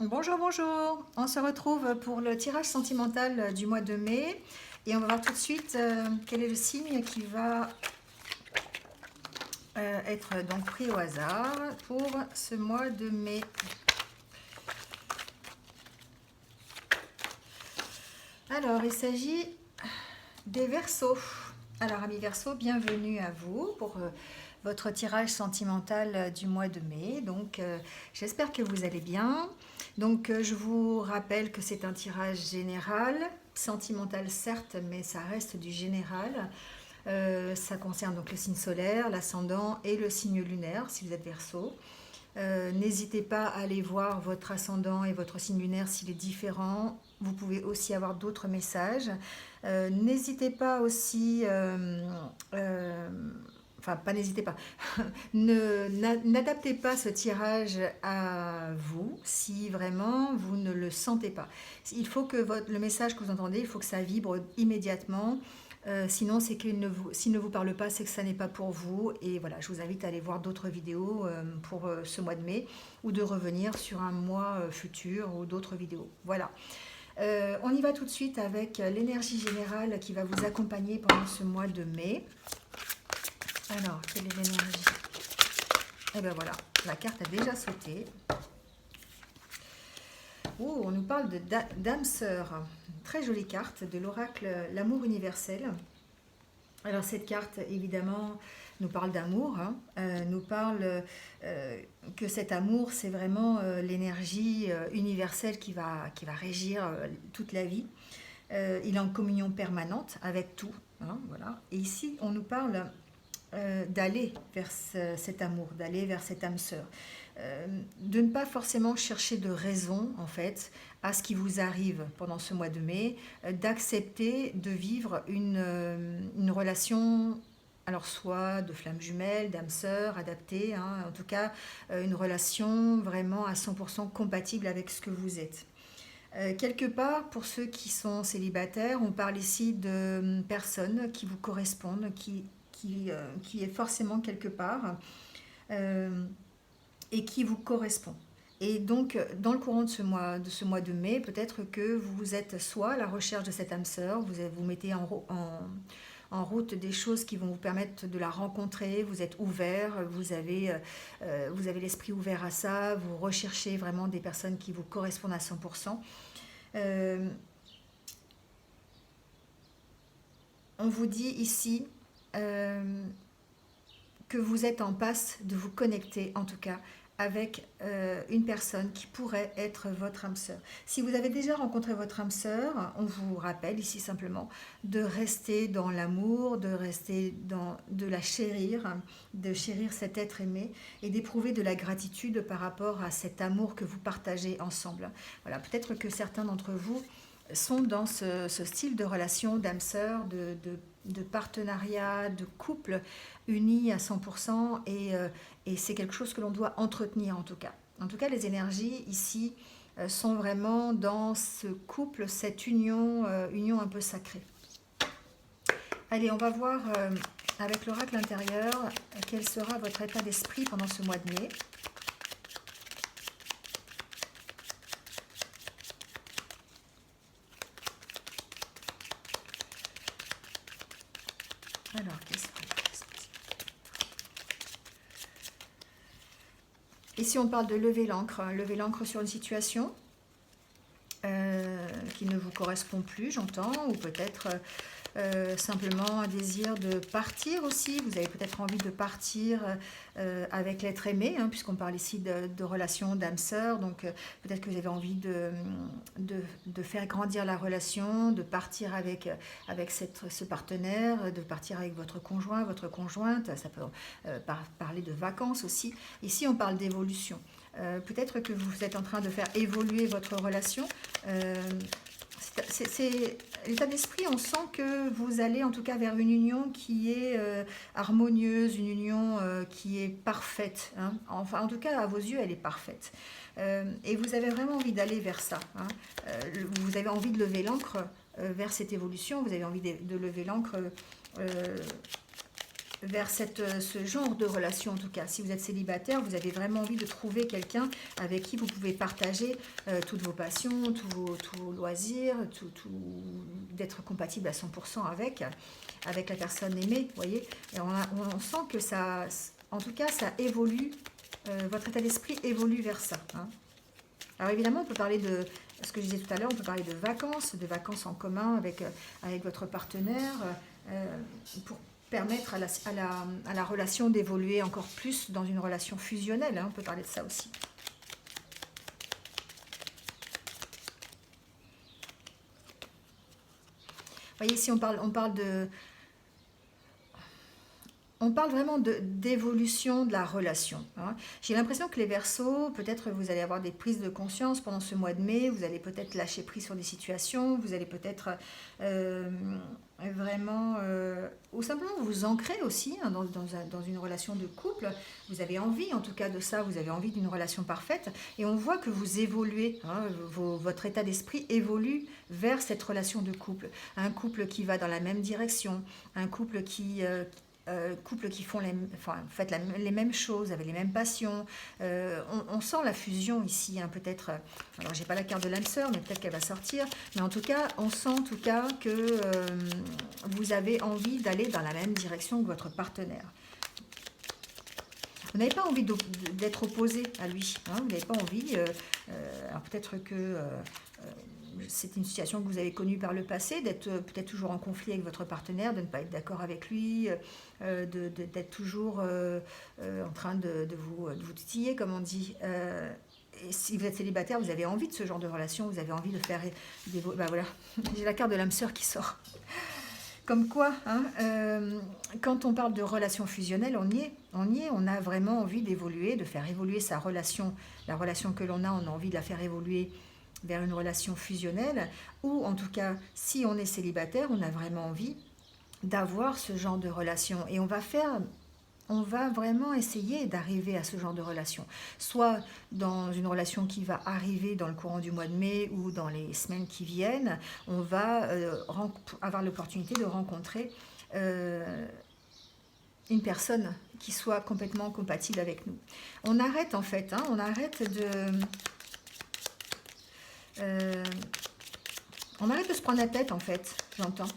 Bonjour, bonjour. On se retrouve pour le tirage sentimental du mois de mai et on va voir tout de suite quel est le signe qui va être donc pris au hasard pour ce mois de mai. Alors, il s'agit des Verseaux. Alors, amis Verseaux, bienvenue à vous pour votre tirage sentimental du mois de mai. Donc, j'espère que vous allez bien. Donc, je vous rappelle que c'est un tirage général, sentimental certes, mais ça reste du général. Ça concerne donc le signe solaire, l'ascendant et le signe lunaire, si vous êtes Verseau. N'hésitez pas à aller voir votre ascendant et votre signe lunaire s'il est différent. Vous pouvez aussi avoir d'autres messages. N'hésitez pas aussi, enfin pas n'hésitez pas, n'adaptez pas ce tirage à vous si vraiment vous ne le sentez pas. Il faut que le message que vous entendez, il faut que ça vibre immédiatement. Sinon, c'est s'il ne vous parle pas, c'est que ça n'est pas pour vous. Et voilà, je vous invite à aller voir d'autres vidéos pour ce mois de mai ou de revenir sur un mois futur ou d'autres vidéos. Voilà. On y va tout de suite avec l'énergie générale qui va vous accompagner pendant ce mois de mai. Alors, quelle est l'énergie? Et bien voilà, la carte a déjà sauté. Oh, on nous parle de d'âme sœur. Très jolie carte de l'oracle L'amour universel. Alors cette carte, évidemment, nous parle d'amour, hein, nous parle que cet amour, c'est vraiment l'énergie universelle qui va régir toute la vie. Il est en communion permanente avec tout. Hein, voilà. Et ici, on nous parle d'aller vers cet amour, d'aller vers cette âme sœur. De ne pas forcément chercher de raison, en fait, à ce qui vous arrive pendant ce mois de mai, d'accepter de vivre une relation, alors soit de flamme jumelle, d'âme sœur, adaptée, hein, en tout cas une relation vraiment à 100% compatible avec ce que vous êtes. Quelque part, pour ceux qui sont célibataires, on parle ici de personnes qui vous correspondent, qui est forcément quelque part et qui vous correspond. Et donc, dans le courant de ce mois de mai, peut-être que vous êtes soit à la recherche de cette âme sœur, vous mettez en route des choses qui vont vous permettre de la rencontrer, vous êtes ouvert, vous avez l'esprit ouvert à ça, vous recherchez vraiment des personnes qui vous correspondent à 100%. On vous dit ici que vous êtes en passe de vous connecter, en tout cas, avec une personne qui pourrait être votre âme sœur. Si vous avez déjà rencontré votre âme sœur, on vous rappelle ici simplement de rester dans l'amour, de la chérir, de chérir cet être aimé et d'éprouver de la gratitude par rapport à cet amour que vous partagez ensemble. Voilà, peut-être que certains d'entre vous sont dans ce style de relation d'âme sœur, de partenariat, de couple unis à 100% et c'est quelque chose que l'on doit entretenir en tout cas. En tout cas, les énergies ici sont vraiment dans ce couple, cette union un peu sacrée. Allez, on va voir avec l'oracle intérieur quel sera votre état d'esprit pendant ce mois de mai. Alors, qu'est-ce que... Ici, on parle de lever l'ancre sur une situation qui ne vous correspond plus, j'entends, ou peut-être simplement un désir de partir aussi. Vous avez peut-être envie de partir avec l'être aimé, hein, puisqu'on parle ici de relation d'âme sœur, donc peut-être que vous avez envie de faire grandir la relation, de partir avec ce partenaire, de partir avec votre conjoint, votre conjointe, ça peut parler de vacances aussi. Ici, on parle d'évolution. Peut-être que vous êtes en train de faire évoluer votre relation. C'est l'état d'esprit, on sent que vous allez en tout cas vers une union qui est harmonieuse, une union qui est parfaite. Hein. Enfin, en tout cas, à vos yeux, elle est parfaite. Et vous avez vraiment envie d'aller vers ça. Hein. Vous avez envie de lever l'ancre vers cette évolution, vous avez envie de lever l'ancre vers ce genre de relation en tout cas. Si vous êtes célibataire, vous avez vraiment envie de trouver quelqu'un avec qui vous pouvez partager toutes vos passions, tous vos loisirs, d'être compatible à 100% avec la personne aimée, vous voyez. Et on sent que ça, en tout cas, ça évolue, votre état d'esprit évolue vers ça. Hein. Alors évidemment, on peut parler de, ce que je disais tout à l'heure, on peut parler de vacances en commun avec votre partenaire, pour permettre à la relation d'évoluer encore plus dans une relation fusionnelle. Hein, on peut parler de ça aussi. Vous voyez, ici on parle vraiment d'évolution de la relation. Hein. J'ai l'impression que les Verseaux, peut-être vous allez avoir des prises de conscience pendant ce mois de mai, vous allez peut-être lâcher prise sur des situations, vous allez peut-être vraiment, ou simplement vous ancrer aussi hein, dans une relation de couple. Vous avez envie en tout cas de ça, vous avez envie d'une relation parfaite, et on voit que vous évoluez, hein, votre état d'esprit évolue vers cette relation de couple. Un couple qui va dans la même direction, un couple couples qui font les mêmes choses, avec les mêmes passions. On sent la fusion ici, hein, peut-être. Alors, j'ai pas la carte de l'âme sœur, mais peut-être qu'elle va sortir. Mais en tout cas, on sent en tout cas que vous avez envie d'aller dans la même direction que votre partenaire. Vous n'avez pas envie d'être opposé à lui. Hein, vous n'avez pas envie. Alors, peut-être que c'est une situation que vous avez connue par le passé, d'être peut-être toujours en conflit avec votre partenaire, de ne pas être d'accord avec lui, d'être toujours en train de vous titiller, comme on dit. Et si vous êtes célibataire, vous avez envie de ce genre de relation, vous avez envie de faire des... Ben voilà, j'ai la carte de l'âme sœur qui sort. Comme quoi, hein, quand on parle de relation fusionnelle, on a vraiment envie d'évoluer, de faire évoluer sa relation, la relation que l'on a, on a envie de la faire évoluer vers une relation fusionnelle, ou en tout cas, si on est célibataire, on a vraiment envie d'avoir ce genre de relation. Et on va vraiment essayer d'arriver à ce genre de relation, soit dans une relation qui va arriver dans le courant du mois de mai ou dans les semaines qui viennent, on va avoir l'opportunité de rencontrer une personne qui soit complètement compatible avec nous. On arrête en fait, hein, on arrête de se prendre la tête en fait, j'entends.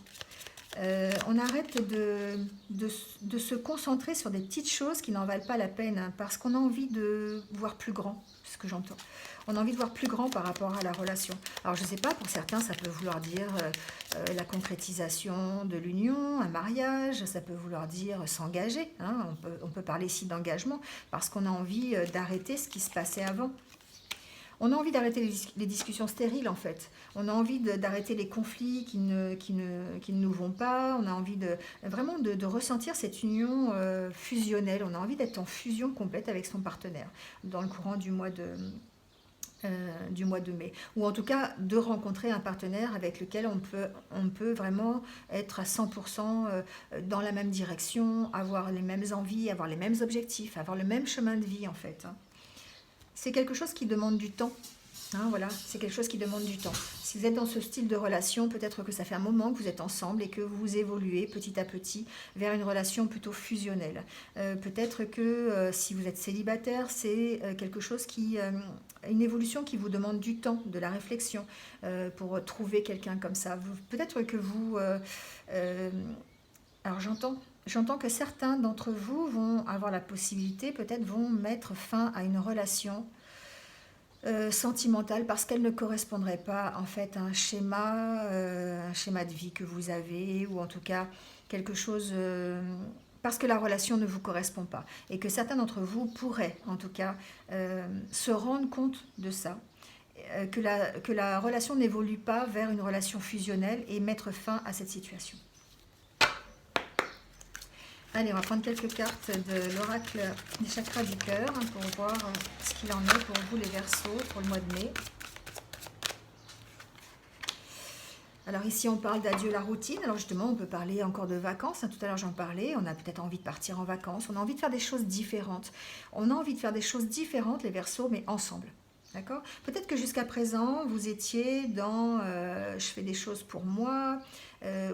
On arrête de se concentrer sur des petites choses qui n'en valent pas la peine, hein, parce qu'on a envie de voir plus grand, c'est ce que j'entends. On a envie de voir plus grand par rapport à la relation. Alors je ne sais pas, pour certains ça peut vouloir dire la concrétisation de l'union, un mariage, ça peut vouloir dire s'engager, hein, on peut parler ici d'engagement, parce qu'on a envie d'arrêter ce qui se passait avant. On a envie d'arrêter les discussions stériles en fait. On a envie d'arrêter les conflits qui ne nous vont pas. On a envie vraiment de ressentir cette union fusionnelle. On a envie d'être en fusion complète avec son partenaire dans le courant du mois de mai. Ou en tout cas de rencontrer un partenaire avec lequel on peut vraiment être à 100% dans la même direction, avoir les mêmes envies, avoir les mêmes objectifs, avoir le même chemin de vie en fait. C'est quelque chose qui demande du temps. Hein, voilà, c'est quelque chose qui demande du temps. Si vous êtes dans ce style de relation, peut-être que ça fait un moment que vous êtes ensemble et que vous évoluez petit à petit vers une relation plutôt fusionnelle. Peut-être que si vous êtes célibataire, c'est quelque chose une évolution qui vous demande du temps, de la réflexion pour trouver quelqu'un comme ça. Peut-être que vous... alors J'entends que certains d'entre vous vont avoir la possibilité, peut-être vont mettre fin à une relation sentimentale parce qu'elle ne correspondrait pas en fait à un schéma de vie que vous avez, ou en tout cas quelque chose parce que la relation ne vous correspond pas, et que certains d'entre vous pourraient en tout cas se rendre compte de ça, que la relation n'évolue pas vers une relation fusionnelle et mettre fin à cette situation. Allez, on va prendre quelques cartes de l'oracle des chakras du cœur pour voir ce qu'il en est pour vous les Verseaux pour le mois de mai. Alors ici on parle d'adieu la routine. Alors justement on peut parler encore de vacances, hein. Tout à l'heure j'en parlais, on a peut-être envie de partir en vacances, on a envie de faire des choses différentes. On a envie de faire des choses différentes les Verseaux, mais ensemble. D'accord? Peut-être que jusqu'à présent, vous étiez dans je fais des choses pour moi,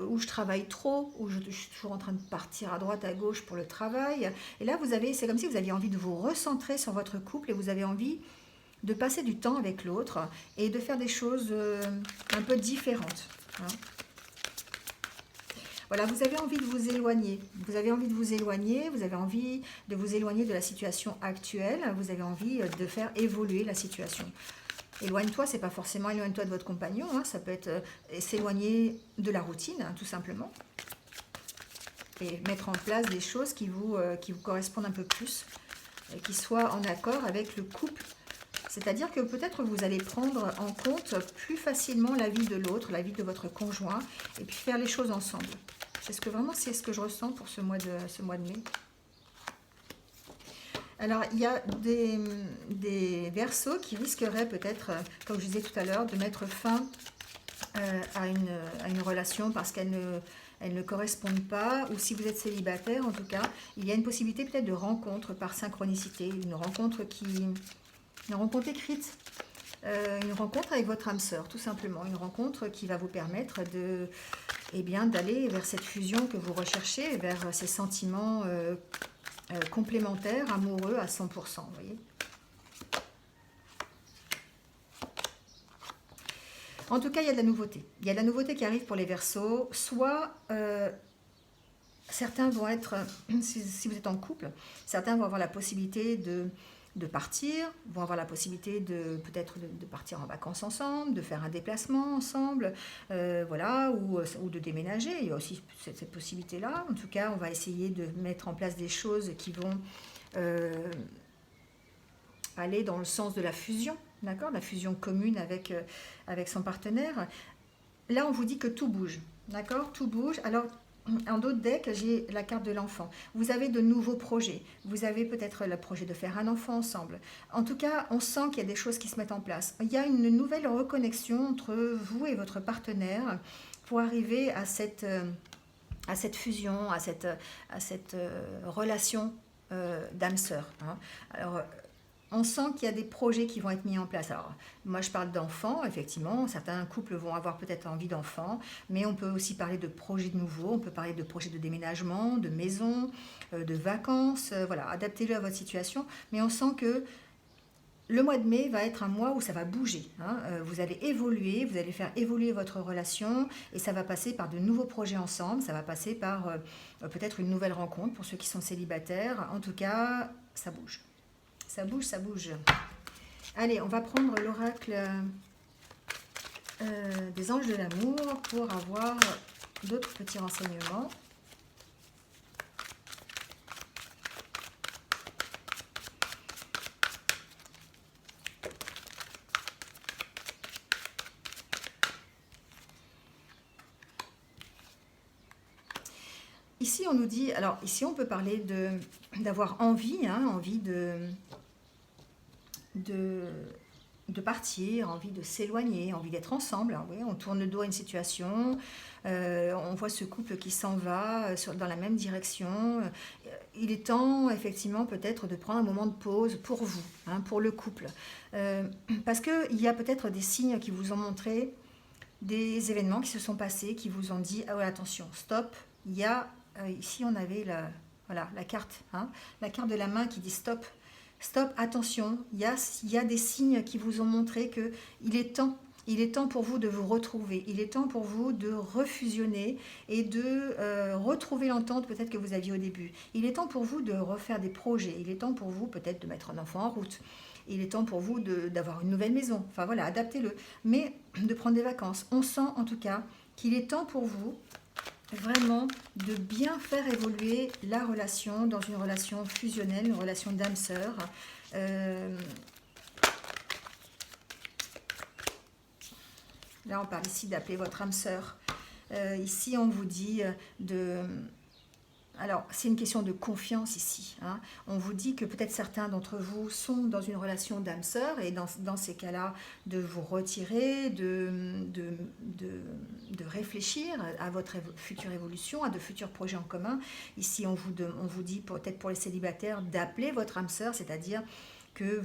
ou je travaille trop, ou je suis toujours en train de partir à droite, à gauche pour le travail. Et là, c'est comme si vous aviez envie de vous recentrer sur votre couple et vous avez envie de passer du temps avec l'autre et de faire des choses un peu différentes. Hein. Voilà, vous avez envie de vous éloigner. Vous avez envie de vous éloigner, vous avez envie de vous éloigner de la situation actuelle, vous avez envie de faire évoluer la situation. Éloigne-toi, c'est pas forcément éloigne-toi de votre compagnon, hein, ça peut être s'éloigner de la routine, hein, tout simplement. Et mettre en place des choses qui vous correspondent un peu plus, qui soient en accord avec le couple. C'est-à-dire que peut-être vous allez prendre en compte plus facilement la vie de l'autre, la vie de votre conjoint, et puis faire les choses ensemble. C'est ce que je ressens pour ce mois de mai. Alors, il y a des Verseaux qui risqueraient peut-être, comme je disais tout à l'heure, de mettre fin à une relation parce qu'elle ne correspondent pas, ou si vous êtes célibataire, en tout cas, il y a une possibilité peut-être de rencontre par synchronicité, une rencontre écrite, une rencontre avec votre âme sœur, tout simplement, une rencontre qui va vous permettre d'aller vers cette fusion que vous recherchez, vers ces sentiments complémentaires, amoureux à 100%, vous voyez. En tout cas, il y a de la nouveauté. Il y a de la nouveauté qui arrive pour les Verseaux. Soit certains vont être, si vous êtes en couple, certains vont avoir la possibilité de partir, vont avoir la possibilité peut-être de partir en vacances ensemble, de faire un déplacement ensemble, voilà, ou de déménager. Il y a aussi cette possibilité-là. En tout cas, on va essayer de mettre en place des choses qui vont aller dans le sens de la fusion, d'accord, la fusion commune avec son partenaire. Là, on vous dit que tout bouge, d'accord, tout bouge. Alors, en d'autres decks, j'ai la carte de l'enfant. Vous avez de nouveaux projets. Vous avez peut-être le projet de faire un enfant ensemble. En tout cas, on sent qu'il y a des choses qui se mettent en place. Il y a une nouvelle reconnexion entre vous et votre partenaire pour arriver à cette fusion, à cette relation d'âme-sœur. Hein. Alors, on sent qu'il y a des projets qui vont être mis en place. Alors, moi, je parle d'enfants, effectivement. Certains couples vont avoir peut-être envie d'enfants, mais on peut aussi parler de projets nouveaux. On peut parler de projets de déménagement, de maison, de vacances. Voilà, adaptez-le à votre situation. Mais on sent que le mois de mai va être un mois où ça va bouger. Hein. Vous allez évoluer, vous allez faire évoluer votre relation et ça va passer par de nouveaux projets ensemble. Ça va passer par peut-être une nouvelle rencontre pour ceux qui sont célibataires. En tout cas, ça bouge. Ça bouge, ça bouge. Allez, on va prendre l'oracle des anges de l'amour pour avoir d'autres petits renseignements. Ici, on nous dit, alors ici, on peut parler d'avoir envie, hein, envie de partir, envie de s'éloigner, envie d'être ensemble. Hein, oui, on tourne le dos à une situation, on voit ce couple qui s'en va dans la même direction. Il est temps, effectivement, peut-être de prendre un moment de pause pour vous, hein, pour le couple. Parce qu'il y a peut-être des signes qui vous ont montré des événements qui se sont passés, qui vous ont dit, ah ouais, attention, stop, il y a, ici on avait la carte, hein, la carte de la main qui dit stop. Stop, attention, il y a des signes qui vous ont montré qu'il est temps. Il est temps pour vous de vous retrouver. Il est temps pour vous de refusionner et de retrouver l'entente peut-être que vous aviez au début. Il est temps pour vous de refaire des projets. Il est temps pour vous peut-être de mettre un enfant en route. Il est temps pour vous d'avoir une nouvelle maison. Enfin voilà, adaptez-le. Mais de prendre des vacances. On sent en tout cas qu'il est temps pour vous vraiment de bien faire évoluer la relation dans une relation fusionnelle, une relation d'âme-sœur. Là, on parle ici d'appeler votre âme-sœur. Ici, on vous dit de... Alors, c'est une question de confiance ici. Hein. On vous dit que peut-être certains d'entre vous sont dans une relation d'âme-sœur et dans ces cas-là, de vous retirer, de réfléchir à votre future évolution, à de futurs projets en commun. Ici, on vous dit, peut-être pour les célibataires, d'appeler votre âme-sœur, c'est-à-dire que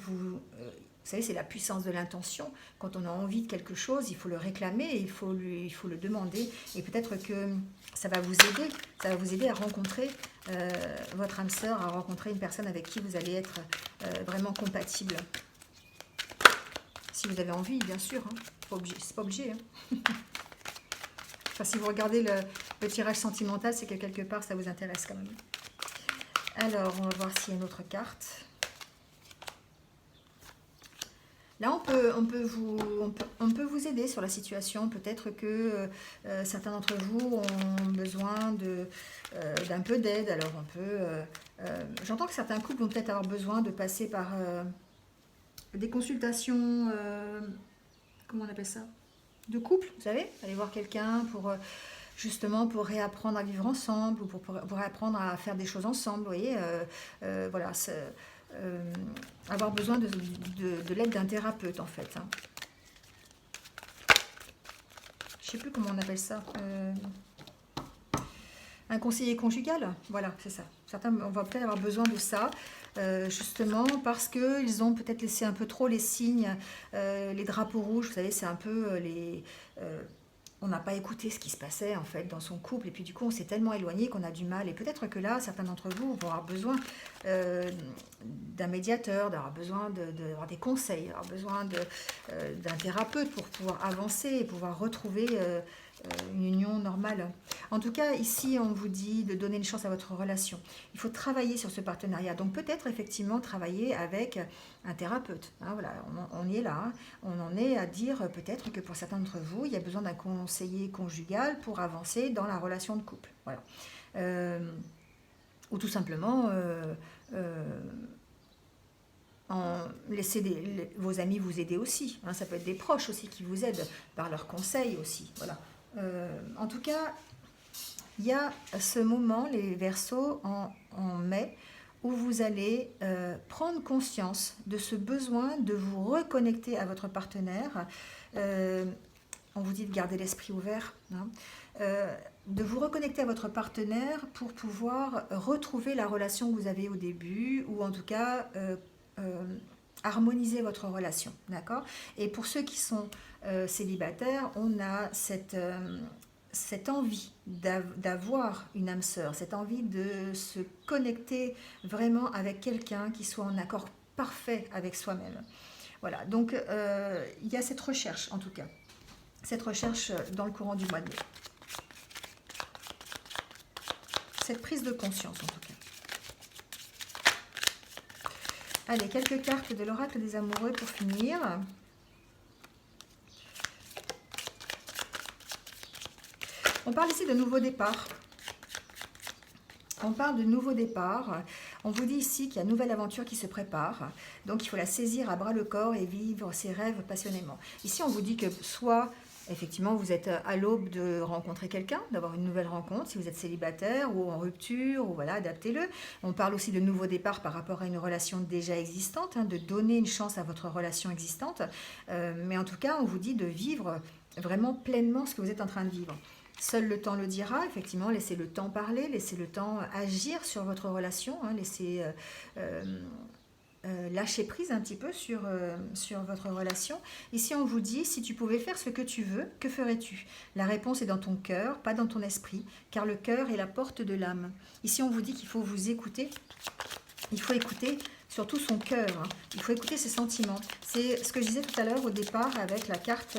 Vous savez, c'est la puissance de l'intention. Quand on a envie de quelque chose, il faut le réclamer, il faut le demander. Et peut-être que ça va vous aider. Ça va vous aider à rencontrer votre âme sœur, à rencontrer une personne avec qui vous allez être vraiment compatible. Si vous avez envie, bien sûr. Hein. C'est pas obligé. Hein. Enfin, si vous regardez le tirage sentimental, c'est que quelque part, ça vous intéresse quand même. Alors, on va voir s'il y a une autre carte. Là, on peut vous aider sur la situation. Peut-être que certains d'entre vous ont besoin d'un peu d'aide. Alors, j'entends que certains couples vont peut-être avoir besoin de passer par des consultations, comment on appelle ça? De couple, vous savez, aller voir quelqu'un pour justement pour réapprendre à vivre ensemble ou pour réapprendre à faire des choses ensemble, vous voyez, voilà, avoir besoin de l'aide d'un thérapeute en fait. Hein. Je ne sais plus comment on appelle ça. Un conseiller conjugal, voilà, c'est ça. Certains vont peut-être avoir besoin de ça, justement parce qu'ils ont peut-être laissé un peu trop les signes, les drapeaux rouges, vous savez, c'est un peu on n'a pas écouté ce qui se passait en fait dans son couple et puis du coup on s'est tellement éloigné qu'on a du mal et peut-être que là certains d'entre vous vont avoir besoin d'un médiateur, d'avoir besoin d'avoir des conseils, d'avoir besoin d'un thérapeute pour pouvoir avancer et pouvoir retrouver une union normale. En tout cas, ici, on vous dit de donner une chance à votre relation. Il faut travailler sur ce partenariat. Donc, peut-être effectivement travailler avec un thérapeute. Hein, voilà, on y est là. Hein. On en est à dire peut-être que pour certains d'entre vous, il y a besoin d'un conseiller conjugal pour avancer dans la relation de couple. Voilà. Ou tout simplement laisser vos amis vous aider aussi. Hein, ça peut être des proches aussi qui vous aident par leurs conseils aussi. Voilà. En tout cas, il y a ce moment, les Verseaux, en mai, où vous allez prendre conscience de ce besoin de vous reconnecter à votre partenaire. On vous dit de garder l'esprit ouvert. Hein, de vous reconnecter à votre partenaire pour pouvoir retrouver la relation que vous avez au début, ou en tout cas harmoniser votre relation, d'accord? Et pour ceux qui sont célibataires, on a cette envie d'avoir une âme sœur, cette envie de se connecter vraiment avec quelqu'un qui soit en accord parfait avec soi-même. Voilà, donc il y a cette recherche en tout cas, cette recherche dans le courant du mois de mai. Cette prise de conscience en tout cas. Allez, quelques cartes de l'oracle des amoureux pour finir. On parle ici de nouveau départ. On parle de nouveau départ. On vous dit ici qu'il y a une nouvelle aventure qui se prépare. Donc, il faut la saisir à bras le corps et vivre ses rêves passionnément. Ici, on vous dit que soit, effectivement, vous êtes à l'aube de rencontrer quelqu'un, d'avoir une nouvelle rencontre, si vous êtes célibataire ou en rupture, ou voilà, adaptez-le. On parle aussi de nouveau départ par rapport à une relation déjà existante, hein, de donner une chance à votre relation existante. Mais en tout cas, on vous dit de vivre vraiment pleinement ce que vous êtes en train de vivre. Seul le temps le dira, effectivement, laissez le temps parler, laissez le temps agir sur votre relation, hein, laissez lâcher prise un petit peu sur votre relation. Ici, on vous dit, si tu pouvais faire ce que tu veux, que ferais-tu? La réponse est dans ton cœur, pas dans ton esprit, car le cœur est la porte de l'âme. Ici, on vous dit qu'il faut vous écouter. Il faut écouter surtout son cœur, hein. Il faut écouter ses sentiments. C'est ce que je disais tout à l'heure au départ avec la carte...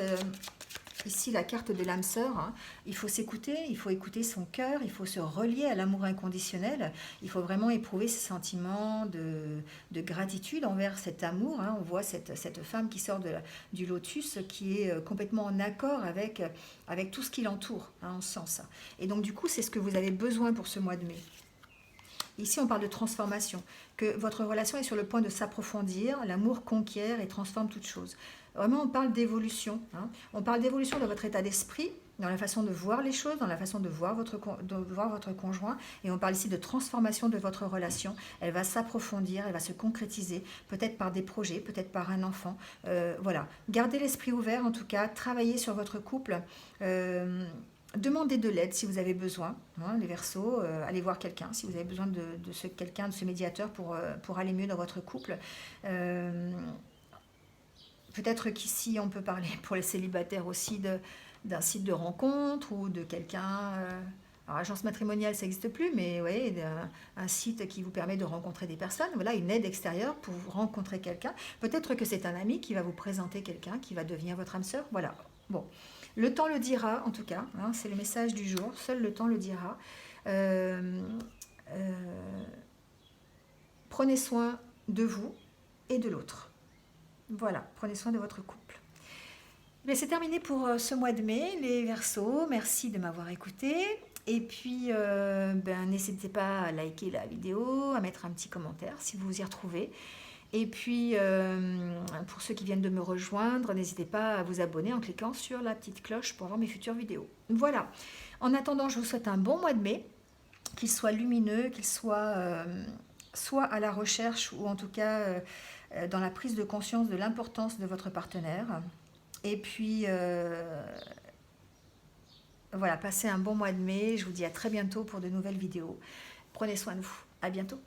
Ici, la carte de l'âme sœur, hein. Il faut s'écouter, il faut écouter son cœur, il faut se relier à l'amour inconditionnel, il faut vraiment éprouver ce sentiment de gratitude envers cet amour. Hein. On voit cette femme qui sort du lotus, qui est complètement en accord avec tout ce qui l'entoure, hein, on sent ça. Et donc du coup, c'est ce que vous avez besoin pour ce mois de mai. Ici, on parle de transformation, que votre relation est sur le point de s'approfondir, l'amour conquiert et transforme toute chose. Vraiment, on parle d'évolution. Hein. On parle d'évolution de votre état d'esprit, dans la façon de voir les choses, dans la façon de voir votre conjoint. Et on parle ici de transformation de votre relation. Elle va s'approfondir, elle va se concrétiser, peut-être par des projets, peut-être par un enfant. Voilà. Gardez l'esprit ouvert, en tout cas. Travaillez sur votre couple. Demandez de l'aide si vous avez besoin, hein, les Verseaux, allez voir quelqu'un si vous avez besoin de ce quelqu'un, de ce médiateur pour aller mieux dans votre couple. Peut-être qu'ici, on peut parler pour les célibataires aussi d'un site de rencontre ou de quelqu'un... alors, agence matrimoniale, ça n'existe plus, mais ouais, un site qui vous permet de rencontrer des personnes. Voilà, une aide extérieure pour vous rencontrer quelqu'un. Peut-être que c'est un ami qui va vous présenter quelqu'un qui va devenir votre âme sœur. Voilà. Bon, le temps le dira, en tout cas. Hein, c'est le message du jour. Seul le temps le dira. Euh, euh, Prenez soin de vous et de l'autre. Voilà, prenez soin de votre couple. Mais c'est terminé pour ce mois de mai, les Verseaux. Merci de m'avoir écouté. Et puis, n'hésitez pas à liker la vidéo, à mettre un petit commentaire si vous vous y retrouvez. Et puis, pour ceux qui viennent de me rejoindre, n'hésitez pas à vous abonner en cliquant sur la petite cloche pour voir mes futures vidéos. Voilà. En attendant, je vous souhaite un bon mois de mai, qu'il soit lumineux, qu'il soit soit à la recherche ou en tout cas dans la prise de conscience de l'importance de votre partenaire. Et puis, voilà, passez un bon mois de mai. Je vous dis à très bientôt pour de nouvelles vidéos. Prenez soin de vous. À bientôt.